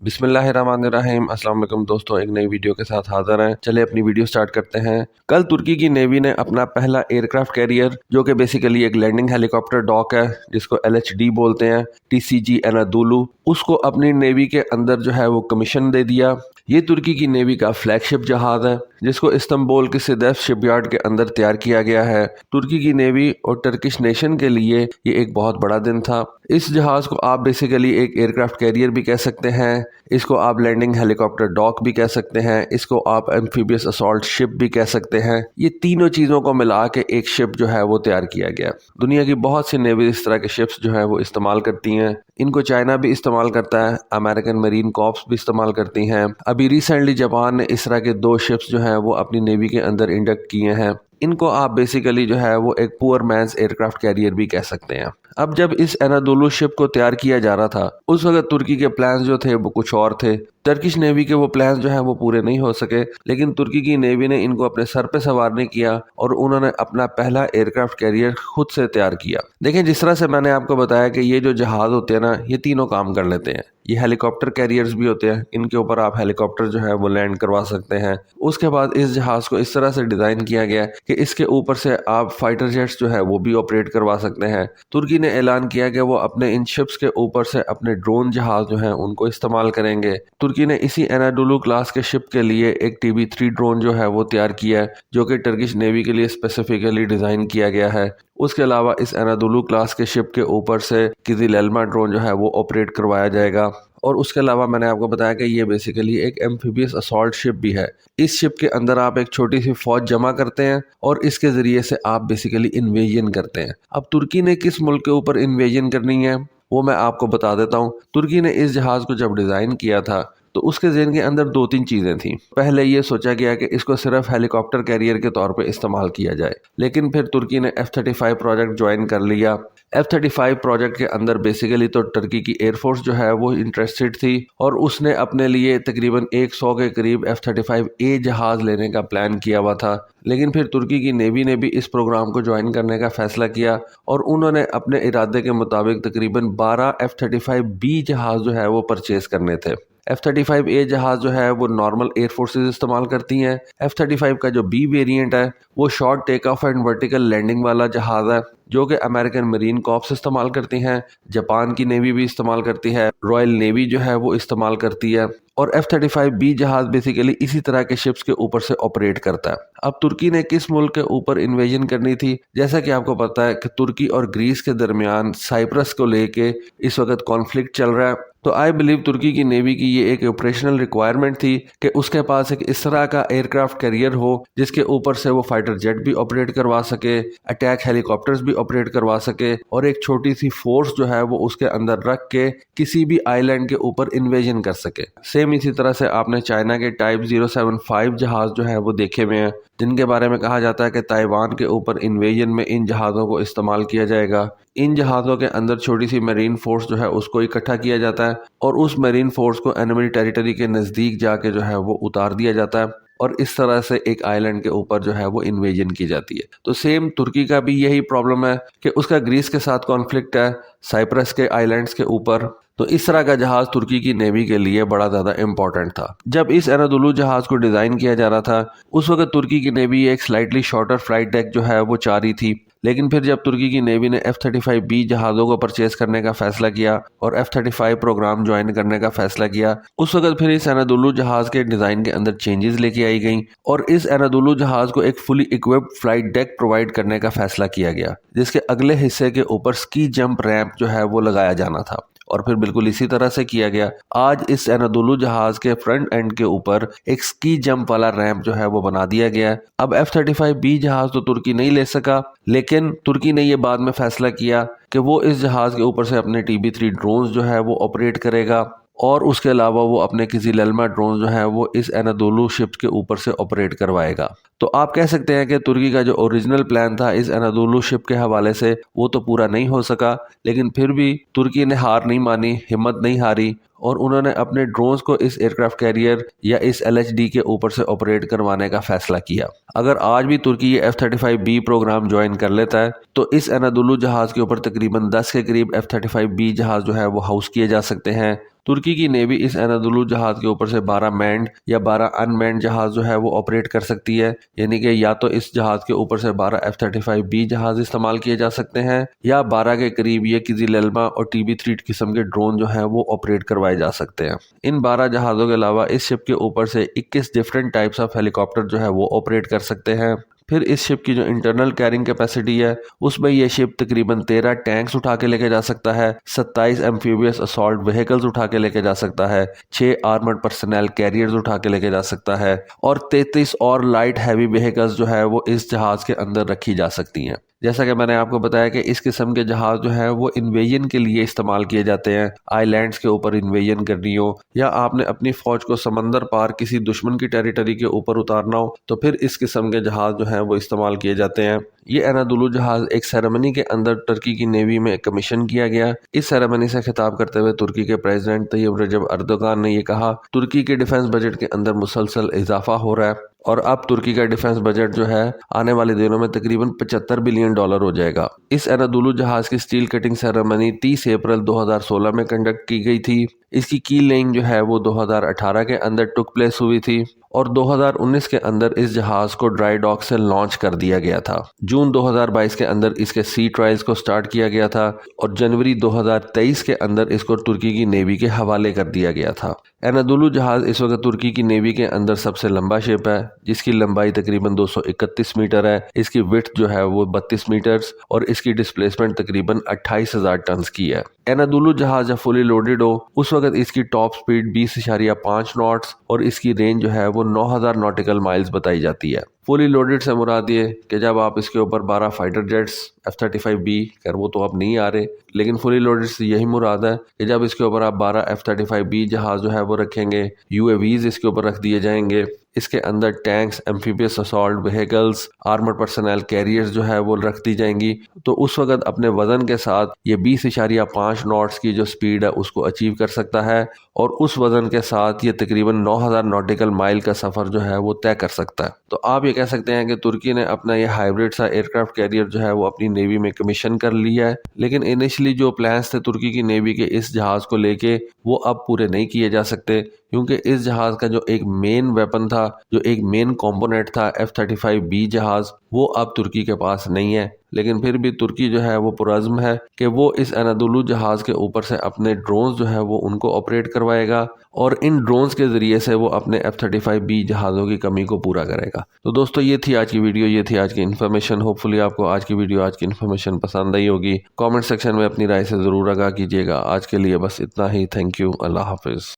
बिस्मिल्लाहिर्रहमानिर्रहीम। अस्सलाम वालेकुम दोस्तों, एक नई वीडियो के साथ हाजिर हैं। चलिए अपनी वीडियो स्टार्ट करते हैं। कल तुर्की की नेवी ने अपना पहला एयरक्राफ्ट कैरियर, जो कि बेसिकली एक लैंडिंग हेलीकॉप्टर डॉक है, जिसको LHD बोलते हैं, TCG एनादोलू, उसको अपनी नेवी के अंदर जो है वो कमीशन दे दिया। ये तुर्की की नेवी का फ्लैगशिप जहाज है, जिसको इस्तांबुल के सिदेफ शिपयार्ड के अंदर तैयार किया गया है। तुर्की की नेवी और टर्किश नेशन के लिए ये एक बहुत बड़ा दिन था। इस जहाज को आप बेसिकली एक एयरक्राफ्ट कैरियर भी कह सकते हैं, इसको आप लैंडिंग हेलीकॉप्टर डॉक भी कह सकते हैं, इसको आप एम्फीबियस असॉल्ट शिप भी कह सकते हैं। ये तीनों चीज़ों को मिला के एक शिप जो है वो तैयार किया गया। दुनिया की बहुत सी नेवी इस तरह के शिप्स जो है वो इस्तेमाल करती हैं। इनको चाइना भी इस्तेमाल करता है, अमेरिकन मरीन कॉर्प्स भी इस्तेमाल करती हैं। अभी रिसेंटली जापान ने इस तरह के 2 शिप्स जो हैं वो अपनी नेवी के अंदर इंडक्ट किए हैं। इनको आप बेसिकली जो है वो एक पुअर मैन्स एयरक्राफ्ट कैरियर भी कह सकते हैं। अब जब इस एनादोलू शिप को तैयार किया जा रहा था, उस वक्त तुर्की के प्लान्स जो थे वो कुछ और थे। टर्किश नेवी के वो प्लान्स जो हैं वो पूरे नहीं हो सके, लेकिन तुर्की की नेवी ने इनको अपने सर पे सवार नहीं किया और उन्होंने अपना पहला एयरक्राफ्ट कैरियर खुद से तैयार किया। देखें, जिस तरह से मैंने आपको बताया कि ये जो जहाज होते हैं ना, ये तीनों काम कर लेते हैं। ये हेलीकॉप्टर कैरियर्स भी होते हैं, इनके ऊपर आप हेलीकॉप्टर जो है वो लैंड करवा सकते हैं। उसके बाद इस जहाज को इस तरह से डिजाइन किया गया कि इसके ऊपर से आप फाइटर जेट्स जो है वो भी ऑपरेट करवा सकते हैं। तुर्की ने ऐलान किया कि वो अपने इन शिप्स के ऊपर से अपने ड्रोन जहाज जो हैं उनको इस्तेमाल करेंगे। तुर्की ने इसी एनाडोलू क्लास के शिप के लिए एक TB3 ड्रोन जो है वो तैयार किया है, जो कि टर्किश नेवी के लिए स्पेसिफिकली डिजाइन किया गया है। उसके अलावा इस एनादोलू क्लास के शिप के ऊपर से किजिलेल्मा ड्रोन जो है वो ऑपरेट करवाया जाएगा। और उसके अलावा मैंने आपको बताया कि ये बेसिकली एक एम्फीबियस असॉल्ट शिप भी है। इस शिप के अंदर आप एक छोटी सी फौज जमा करते हैं और इसके जरिए से आप बेसिकली इन्वेजन करते हैं। अब तुर्की ने किस मुल्क के ऊपर इन्वेजन करनी है वो मैं आपको बता देता हूँ। तुर्की ने इस जहाज को जब डिजाइन किया था तो उसके ज़हन के अंदर 2-3 चीज़ें थीं। पहले ये सोचा गया कि इसको सिर्फ हेलीकॉप्टर कैरियर के तौर पे इस्तेमाल किया जाए, लेकिन फिर तुर्की ने F-35 प्रोजेक्ट ज्वाइन कर लिया। F-35 प्रोजेक्ट के अंदर बेसिकली तो टर्की की एयरफोर्स जो है वो इंटरेस्टेड थी और उसने अपने लिए तकरीबन 100 के करीब F-35A जहाज़ लेने का प्लान किया हुआ था। लेकिन फिर तुर्की की नेवी ने भी इस प्रोग्राम को ज्वाइन करने का फैसला किया और उन्होंने अपने इरादे के मुताबिक तकरीबन 12 F-35B जहाज़ जो है वो परचेज करने थे। F-35A जहाज जो है वो नॉर्मल एयर फोर्सेस इस्तेमाल करती हैं। F-35 का जो B वेरिएंट है वो short take off and vertical landing वाला जहाज है, जो कि अमेरिकन मरीन कॉर्प्स इस्तेमाल करती हैं, जापान की नेवी भी इस्तेमाल करती है, रॉयल नेवी जो है वो इस्तेमाल करती है। और F-35B जहाज बेसिकली इसी तरह के शिप्स के ऊपर से ऑपरेट करता है। अब तुर्की ने किस मुल्क के ऊपर इन्वेजन करनी थी? जैसा कि आपको पता है कि तुर्की और ग्रीस के दरमियान साइप्रस को लेके इस वक्त कॉन्फ्लिक्ट चल रहा है। तो आई बिलीव तुर्की की नेवी की ये एक ऑपरेशनल रिक्वायरमेंट थी कि उसके पास एक इस तरह का एयरक्राफ्ट कैरियर हो जिसके ऊपर से वो फाइटर जेट भी ऑपरेट करवा सके, अटैक हेलीकॉप्टर्स भी ऑपरेट करवा सके और एक छोटी सी फोर्स जो है वो उसके अंदर रख के किसी भी आइलैंड के ऊपर इन्वेजन कर सके। सेम इसी तरह से आपने चाइना के टाइप 075 जहाज जो है वो देखे हुए हैं, जिनके बारे में कहा जाता है कि ताइवान के ऊपर इन्वेजन में इन जहाज़ों को इस्तेमाल किया जाएगा। इन जहाज़ों के अंदर छोटी सी मरीन फोर्स जो है उसको इकट्ठा किया जाता है और उस मरीन फोर्स को एनिमी टेरिटरी के नज़दीक जाके जो है वो उतार दिया जाता है और इस तरह से एक आइलैंड के ऊपर जो है वो इन्वेजन की जाती है। तो सेम तुर्की का भी यही प्रॉब्लम है कि उसका ग्रीस के साथ कॉन्फ्लिक्ट है, साइप्रस के आइलैंड्स के ऊपर। तो इस तरह का जहाज तुर्की की नेवी के लिए बड़ा ज़्यादा इम्पोर्टेंट था। जब इस एनादोलू जहाज को डिज़ाइन किया जा रहा था, उस वक्त तुर्की की नेवी एक स्लाइटली शॉर्टर फ्लाइट डेक जो है वो चाह रही थी। लेकिन फिर जब तुर्की की नेवी ने F-35B जहाज़ों को परचेज करने का फैसला किया और F-35 प्रोग्राम ज्वाइन करने का फैसला किया, उस वक्त फिर इस एनादोलू जहाज़ के डिज़ाइन के अंदर चेंजेस लेके आई गई और इस एनादोलू जहाज़ को एक fully equipped flight deck provide करने का फैसला किया गया, जिसके अगले हिस्से के ऊपर स्की जंप रैंप जो है वो लगाया जाना था। और फिर बिल्कुल इसी तरह से किया गया। आज इस एनादोलू जहाज के फ्रंट एंड के ऊपर एक स्की जंप वाला रैंप जो है वो बना दिया गया है। अब F-35B जहाज तो तुर्की नहीं ले सका, लेकिन तुर्की ने ये बाद में फैसला किया कि वो इस जहाज के ऊपर से अपने TB3 ड्रोन्स जो है वो ऑपरेट करेगा और उसके अलावा वो अपने किजिलेल्मा ड्रोन जो है वो इस एनादोलू शिप्स के ऊपर से ऑपरेट करवाएगा। तो आप कह सकते हैं कि तुर्की का जो ओरिजिनल प्लान था इस एनादोलू शिप के हवाले से वो तो पूरा नहीं हो सका, लेकिन फिर भी तुर्की ने हार नहीं मानी, हिम्मत नहीं हारी और उन्होंने अपने ड्रोन्स को इस एयरक्राफ्ट कैरियर या इस LHD के ऊपर से ऑपरेट करवाने का फैसला किया। अगर आज भी तुर्की ये F-35B प्रोग्राम ज्वाइन कर लेता है तो इस एनादोलू जहाज के ऊपर तकरीबन 10 के करीब F-35B जहाज जो है वो हाउस किए जा सकते हैं। तुर्की की नेवी इस एनादोलू जहाज के ऊपर से 12 मैंड या 12 अनमैंड जहाज जो है वो ऑपरेट कर सकती है, यानी कि या तो इस जहाज के ऊपर से 12 F-35B जहाज इस्तेमाल किए जा सकते हैं या 12 के करीब ये किज़िलएल्मा और TB3 किस्म के ड्रोन जो हैं वो ऑपरेट करवाए जा सकते हैं। इन 12 जहाज़ों के अलावा इस शिप के ऊपर से 21 डिफरेंट टाइप्स ऑफ हेलीकॉप्टर जो है वो ऑपरेट कर सकते हैं। फिर इस शिप की जो इंटरनल कैरिंग कैपेसिटी है उसमें यह शिप तकरीबन 13 टैंक्स उठा के लेके जा सकता है, 27 एम्फीबियस असॉल्ट व्हीकल्स उठा के लेके जा सकता है, 6 आर्मर्ड पर्सनल कैरियर्स उठा के लेके जा सकता है और 33 और लाइट हैवी व्हीकल्स जो है वो इस जहाज के अंदर रखी जा सकती हैं। जैसा कि मैंने आपको बताया कि इस किस्म के जहाज जो है वो इन्वेजन के लिए इस्तेमाल किए जाते हैं। आइलैंड्स के ऊपर इन्वेजन करनी हो या आपने अपनी फौज को समंदर पार किसी दुश्मन की टेरिटरी के ऊपर उतारना हो तो फिर इस किस्म के जहाज जो है वो इस्तेमाल किए जाते हैं। ये एनादोलू जहाज एक सेरेमनी के अंदर तुर्की की नेवी में कमीशन किया गया। इस सेरेमनी से खिताब करते हुए तुर्की के प्रेसिडेंट तैयब रजब अर्दोगान ने ये कहा, तुर्की के डिफेंस बजट के अंदर मुसलसल इजाफा हो रहा है और अब तुर्की का डिफेंस बजट जो है आने वाले दिनों में तकरीबन $75 बिलियन हो जाएगा। इस एनादोलू जहाज की स्टील कटिंग सेरेमनी 30 अप्रैल 2016 में कंडक्ट की गई थी। इसकी की लेइंग जो है वो 2018 के अंदर टुक प्लेस हुई थी और 2019 के अंदर इस जहाज को ड्राई डॉक से लॉन्च कर दिया गया था। जून 2022 के अंदर इसके सी ट्रायल्स को स्टार्ट किया गया था और जनवरी 2023 के अंदर इसको तुर्की की नेवी के हवाले कर दिया गया था। एनादोलू जहाज इस वक्त तुर्की की नेवी के अंदर सबसे लंबा शिप है जिसकी लंबाई तकरीबन 231 मीटर है। इसकी विड्थ जो है वो 32 मीटर्स और इसकी डिस्प्लेसमेंट तकरीबन 28,000 टन की है। एनादोलू जहाज जब फुली लोडेड हो उस वक्त इसकी टॉप स्पीड 20.5 नॉट्स और इसकी रेंज जो है वो 9,000 नॉटिकल माइल्स बताई जाती है। फुली लोडेड से मुराद ये कि जब आप इसके ऊपर 12 फाइटर जेट्स F-35B, खैर वो तो अब नहीं आ रहे, लेकिन फुली लोडेड से यही मुराद है कि जब इसके ऊपर आप 12 F-35B जहाज जो है वो रखेंगे, UAVs इसके ऊपर रख दिए जाएंगे, इसके अंदर tanks, amphibious assault vehicles, armoured personal carriers जो है वो रख दी जाएंगी, तो उस वक्त अपने वजन के साथ ये 20.5 नॉट्स की जो स्पीड है उसको अचीव कर सकता है और उस वजन के साथ ये तकरीबन 9,000 नॉटिकल माइल का सफर जो है वो तय कर सकता है। तो आप ये कह सकते हैं कि तुर्की ने अपना ये हाइब्रिड सा एयरक्राफ्ट कैरियर जो है वो अपनी नेवी में कमीशन कर लिया है, लेकिन इनिशियली जो प्लान्स थे तुर्की की नेवी के इस जहाज को लेके वो अब पूरे नहीं किए जा सकते क्योंकि इस जहाज का जो एक मेन वेपन था, जो एक मेन कंपोनेंट था F-35B जहाज, वो अब तुर्की के पास नहीं है। लेकिन फिर भी तुर्की जो है वो पुरज़्म है कि वो इस एनादोलू जहाज के ऊपर से अपने ड्रोन्स जो है वो उनको ऑपरेट करवाएगा और इन ड्रोन्स के ज़रिए से वो अपने F-35B जहाज़ों की कमी को पूरा करेगा। तो दोस्तों ये थी आज की वीडियो, ये थी आज की इन्फॉर्मेशन। होपफुली आपको आज की वीडियो, आज की इन्फॉर्मेशन पसंद आई होगी। कमेंट सेक्शन में अपनी राय से ज़रूर आगाह कीजिएगा। आज के लिए बस इतना ही। Thank you. अल्लाह हाफिज़।